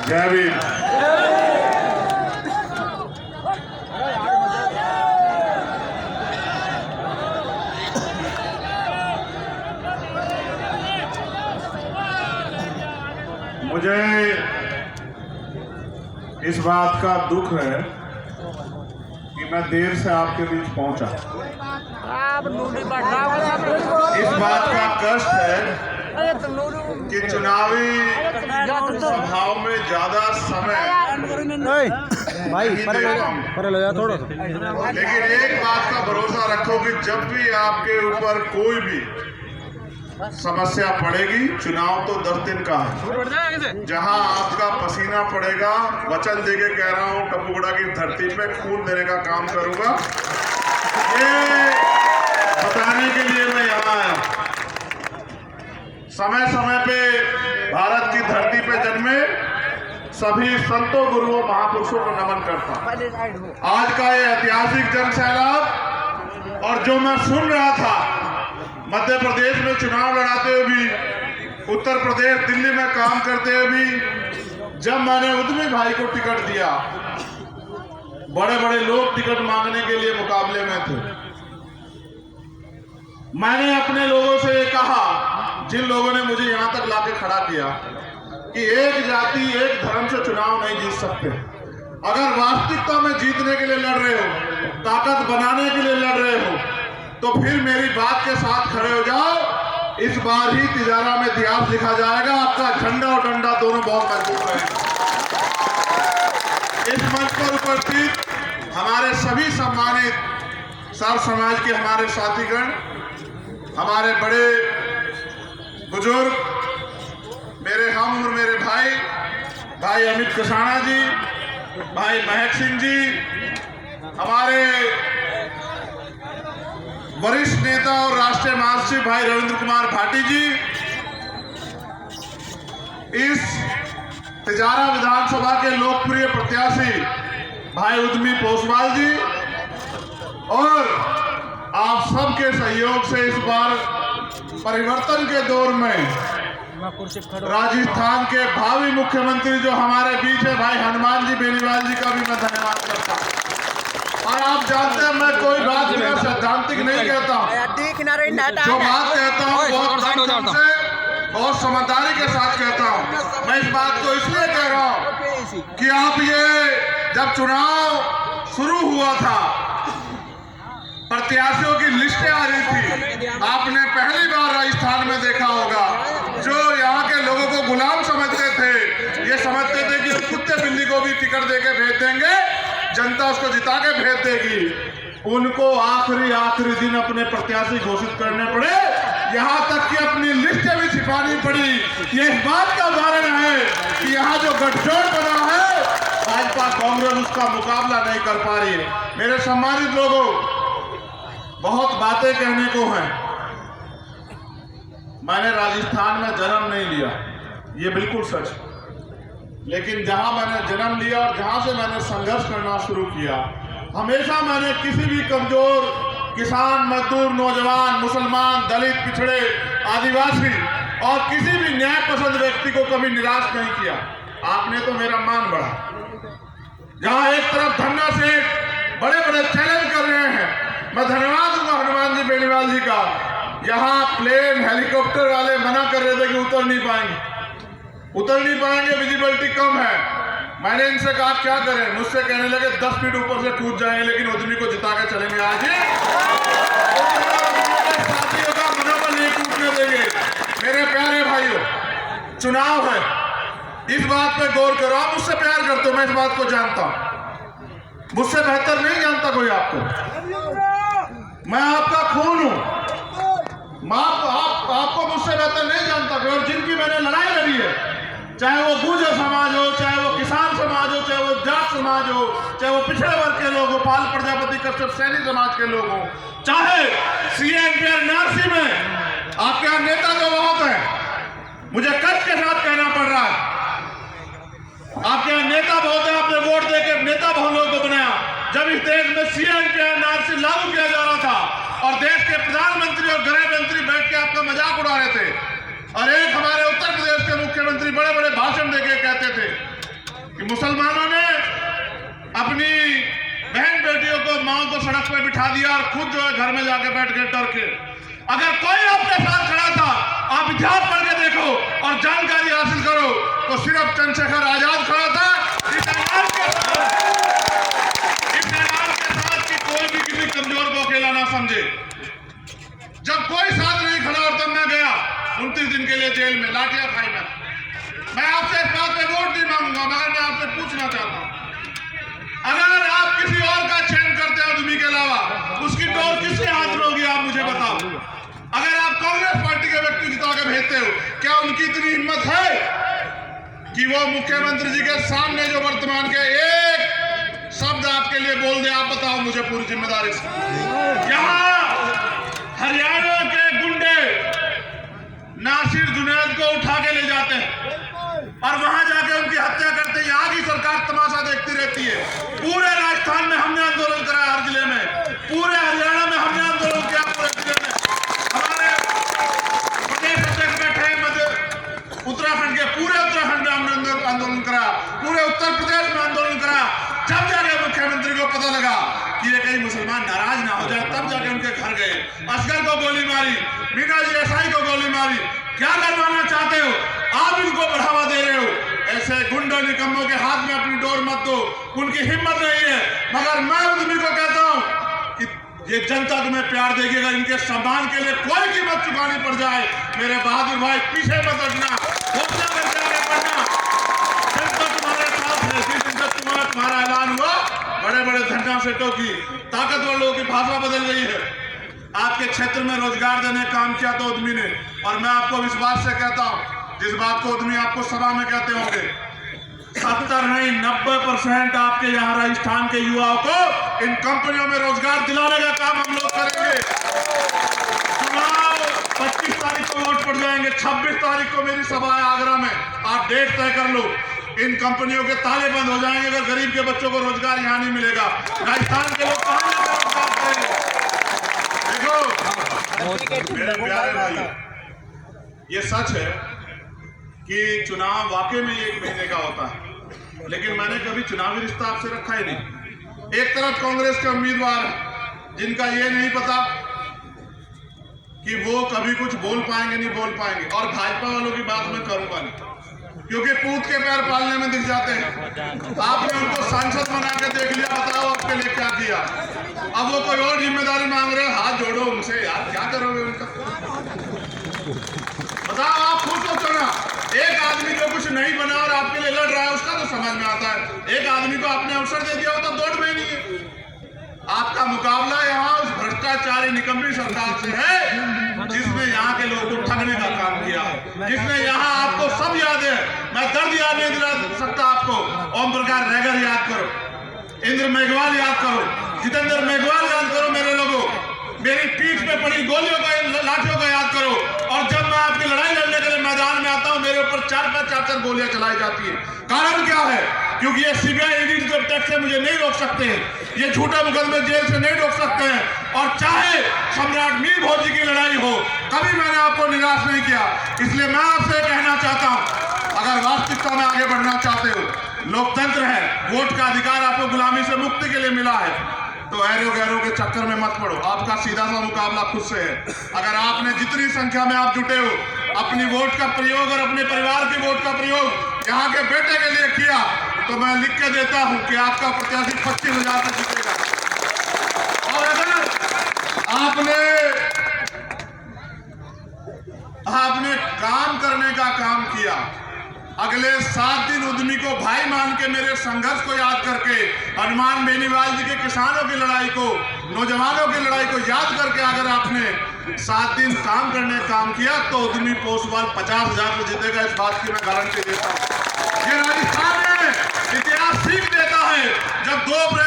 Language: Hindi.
जय भीम। मुझे इस बात का दुख है कि मैं देर से आपके बीच पहुंचा। इस बात का कष्ट है कि चुनावी सभाओं में ज्यादा समय लेकिन एक बात का भरोसा रखो कि जब भी आपके ऊपर कोई भी समस्या पड़ेगी, चुनाव तो 10 दिन का है, जहां आपका पसीना पड़ेगा, वचन देके कह रहा हूं, टपुगड़ा की धरती पे खून देने का काम करूंगा। ये बताने के लिए मैं यहाँ आया। समय समय पे भारत की धरती पे जन्मे सभी संतों, गुरुओं, महापुरुषों को नमन करता। आज का ये ऐतिहासिक जन सैलाब और जो मैं सुन रहा था मध्य प्रदेश में चुनाव लड़ाते हुए भी, उत्तर प्रदेश दिल्ली में काम करते हुए भी, जब मैंने उद्यमी भाई को टिकट दिया, बड़े बड़े लोग टिकट मांगने के लिए मुकाबले में थे। मैंने अपने लोगों से कहा, जिन लोगों ने मुझे यहां तक लाके खड़ा किया, कि एक जाति एक धर्म से चुनाव नहीं जीत सकते। अगर वास्तविकता में जीतने के लिए लड़ रहे हो, ताकत बनाने के लिए लड़ रहे हो, तो फिर मेरी बात के साथ खड़े हो जाओ। इस बार ही तिजारा में इतिहास लिखा जाएगा। आपका झंडा और डंडा दोनों बहुत मजबूत रहेगा। इस मंच पर उपस्थित हमारे सभी सम्मानित सर्व समाज के हमारे साथीगण, हमारे बड़े बुजुर्ग, मेरे हम उम्र, मेरे भाई अमित कसाना जी, भाई महक सिंह जी, हमारे वरिष्ठ नेता और राष्ट्रीय महासचिव भाई रविंद्र कुमार भाटी जी, इस तिजारा विधानसभा के लोकप्रिय प्रत्याशी भाई उद्यमी पोसवाल जी, और आप सबके सहयोग से इस बार परिवर्तन के दौर में राजस्थान के भावी मुख्यमंत्री जो हमारे बीच है भाई हनुमान जी बेनीवाल जी का भी मैं धन्यवाद करता हूँ। और आप जानते हैं मैं कोई बात बिना सैद्धांतिक नहीं कहता हूँ, जो बात कहता हूँ बहुत समझदारी के साथ कहता हूँ। मैं इस बात को इसलिए कह रहा हूँ कि आप ये जब चुनाव शुरू हुआ था, प्रत्याशियों की लिस्टें आ रही थी, आपने पहली बार राजस्थान में देखा होगा, जो यहाँ के लोगों को गुलाम समझते थे, ये समझते थे कि कुत्ते बिल्ली को भी टिकट देके भेज देंगे, जनता उसको जिता के भेज देगी, उनको आखिरी दिन अपने प्रत्याशी घोषित करने पड़े, यहाँ तक कि अपनी लिस्टें भी छिपानी पड़ी। ये इस बात का उदाहरण है कि यहाँ जो गठजोड़ बना है, भाजपा कांग्रेस उसका मुकाबला नहीं कर पा रही है। मेरे सम्मानित लोगों, बहुत बातें कहने को हैं। मैंने राजस्थान में जन्म नहीं लिया, ये बिल्कुल सच है, लेकिन जहां मैंने जन्म लिया और जहां से मैंने संघर्ष करना शुरू किया, हमेशा मैंने किसी भी कमजोर किसान, मजदूर, नौजवान, मुसलमान, दलित, पिछड़े, आदिवासी और किसी भी न्याय पसंद व्यक्ति को कभी निराश नहीं किया। आपने तो मेरा मान बढ़ा। जहां एक तरफ धन्ना से बड़े बड़े चैलेंज कर रहे हैं, मैं धन्यवाद दूंगा हनुमान जी बेनीवाल जी का। यहाँ प्लेन हेलीकॉप्टर वाले मना कर रहे थे कि उतर नहीं पाएंगे, विजिबिलिटी कम है। मैंने इनसे कहा क्या करें, मुझसे कहने लगे 10 फीट ऊपर से कूद जाएंगे, लेकिन उद्यमी को जिता के चलेंगे। आज ही साथियों का मनोबल नहीं टूटने देंगे। मेरे प्यारे भाइयों, चुनाव है, इस बात पे गौर करो। आप मुझसे प्यार करते हो, मैं इस बात को जानता हूं, मुझसे बेहतर नहीं जानता कोई आपको। मैं आपका खून हूं, आपको मुझसे बेहतर नहीं जानता कोई। और जिनकी मैंने लड़ाई लड़ी है, चाहे वो गुर्जर समाज हो, चाहे वो किसान समाज हो, चाहे वो जाट समाज हो, चाहे वो पिछड़े वर्ग के लोग हो, पाल प्रजापति कश्यप सैनी समाज के लोग हो, चाहे CNPR में आपके यहाँ नेता जो बहुत है, मुझे कष्ट के साथ कहना पड़ रहा है, आपके यहाँ नेता बहुत है, आपने वोट देकर नेता बहुत लोगों को बनाया। जब इस देश में CNPR लागू किया जा रहा था और देश के प्रधानमंत्री और गृह मंत्री बैठ के आपका मजाक उड़ा रहे थे, और एक हमारे उत्तर प्रदेश के मुख्यमंत्री बड़े बड़े भाषण देके कहते थे कि मुसलमानों ने अपनी बहन बेटियों को, माओ को सड़क पे बिठा दिया और खुद जो है घर में जाके बैठ गए डर के। अगर कोई आपके साथ खड़ा था, आप इतिहास पढ़ के देखो और जानकारी हासिल करो, तो सिर्फ चंद्रशेखर आजाद खड़ा था इस ऐलान के साथ कि कोई भी किसी कमजोर को अकेला ना समझे। जब कोई साथ नहीं खड़ा और तब मैं गया 29 दिन के लिए जेल में, लाठियां खाई मैं आपसे इस बात पे वोट नहीं मांगूंगा, मगर मैं आपसे पूछना चाहता हूं, अगर आप किसी और का चयन करते हैं उद्यमी के अलावा, उसकी डोर किसके हाथ में होगी आप मुझे बताओ। अगर आप कांग्रेस पार्टी के व्यक्ति जिता के भेजते हो, क्या उनकी इतनी हिम्मत है कि वो मुख्यमंत्री जी के सामने जो वर्तमान के एक शब्द आपके लिए बोल दे? आप बताओ मुझे पूरी जिम्मेदारी से। यहाँ हरियाणा के गुंडे नासिर जुनैद को उठा के ले जाते हैं और वहां जाके उनकी हत्या करते हैं। यहाँ की सरकार तमाशा देखती रहती है। पूरे राजस्थान में हमने आंदोलन कराया, हर जिले में, पूरे हरियाणा में हमने आंदोलन किया, पूरे जिले में हमारे प्रदेश अध्यक्ष बैठे उत्तराखंड के, पूरे उत्तराखंड में हमने आंदोलन कराया, पूरे उत्तर प्रदेश में आंदोलन कराया। जब जाके मुख्यमंत्री को पता लगा कि ये कहीं मुसलमान नाराज ना हो जाए, तब जाके उनके घर गए, असगर को गोली मारी, मीना जी एसआई को गोली मारी। क्या करवाना चाहते हो आप? इनको बढ़ावा दे रहे हो। ऐसे गुंडा निकम्मों के हाथ में अपनी डोर मत दो, उनकी हिम्मत नहीं है। मगर मैं उद्यमी को कहता हूं कि ये जनता तुम्हें प्यार देगी, अगर इनके सम्मान के लिए कोई कीमत चुकानी पड़ जाए, मेरे बहादुर भाई पीछे मत हटना, हौसला करके आगे बढ़ना। जनता तुम्हारे साथ है। जिस दिन तक तुम्हारा ऐलान हुआ, बड़े बड़े झंडा सेठों की, ताकतवर लोगों की भाषा बदल गई है। आपके क्षेत्र में रोजगार देने काम किया तो उद्यमी ने, और मैं आपको विश्वास से कहता हूं, जिस बात को उद्यमी आपको सभा में कहते होंगे, 70 नहीं 90% आपके यहाँ राजस्थान के युवाओं को इन कंपनियों में रोजगार दिलाने का काम हम लोग करेंगे। चुनाव 25 तारीख को वोट पड़ जाएंगे, 26 तारीख को मेरी सभा है आगरा में, आप डेट तय कर लो। इन कंपनियों के ताले बंद हो जाएंगे अगर गरीब के बच्चों को रोजगार यहाँ नहीं मिलेगा। राजस्थान के लोग कहां जाकर रोजगार करेंगे? देखो मेरे प्यारे भाई, ये सच है कि चुनाव वाकई में 1 महीने का होता है, लेकिन मैंने कभी चुनावी रिश्ता आपसे रखा ही नहीं। एक तरफ कांग्रेस के उम्मीदवार जिनका ये नहीं पता कि वो कभी कुछ बोल पाएंगे नहीं बोल पाएंगे, और भाजपा वालों की बात मैं करूंगा नहीं, क्योंकि पूत के पैर पालने में दिख जाते हैं। आपने उनको सांसद बना के देख लिया, बताओ आपके लिए क्या किया। अब वो कोई और जिम्मेदारी मांग रहे हैं, हाथ जोड़ो उनसे यार, क्या करोगे उनका? बताओ, आप खुद सोचो ना। एक आदमी जो कुछ नहीं बना और आपके लिए लड़ रहा है, उसका तो समझ में आता है। एक आदमी को आपने अवसर दे दिया हो तो दौड़ में नहीं है। आपका मुकाबला यहाँ उस भ्रष्टाचारी निकम्मी सरकार से है, जिसने यहाँ के लोगों को ठगने का काम किया है, जिसने यहाँ, आपको सब याद है, मैं दर्द याद नहीं दिला सकता आपको। ओम प्रकाश रैगर याद करो, इंद्र मेघवाल याद करो, जितेंद्र मेघवाल याद करो, मेरे लोगों, मेरी पीठ पे पड़ी गोलियों का, लाठियों का याद करो। और जब मैं आपकी लड़ाई लड़ने के लिए मैदान में आता हूं, मेरे ऊपर 4 गोलियां चलाई जाती है। कारण क्या है? क्योंकि ये सीबीआई ईडी जो टैक्स से मुझे नहीं रोक सकते हैं, ये झूठे मुकदमे जेल से नहीं रोक सकते हैं। और चाहे सम्राट मीर भोजी की लड़ाई हो, कभी मैंने आपको निराश नहीं किया। इसलिए मैं आपसे कहना चाहता हूं, अगर वास्तविकता में आगे बढ़ना चाहते हो, लोकतंत्र है, वोट का अधिकार आपको गुलामी से मुक्ति के लिए मिला है, तो ऐरो गैरों के चक्कर में मत पड़ो। आपका सीधा सा मुकाबला खुद से है। अगर आपने जितनी संख्या में आप जुटे हो, अपनी वोट का प्रयोग और अपने परिवार की वोट का प्रयोग यहाँ के बेटे के लिए किया, तो मैं लिख के देता हूं कि आपका प्रत्याशी 25,000 से जीतेगा। और अगर आपने काम करने का काम किया, अगले 7 दिन उद्यमी को भाई मान के, मेरे संघर्ष को याद करके, हनुमान बेनीवाल जी के किसानों की लड़ाई को, नौजवानों की लड़ाई को याद करके अगर आपने 7 दिन काम करने काम किया, तो उद्यमी पोस्टवाल 50,000 से जीतेगा। इस बात की मैं गारंटी देता हूं। ये राजस्थान में इतिहास सीख देता है, जब 2 अप्रैल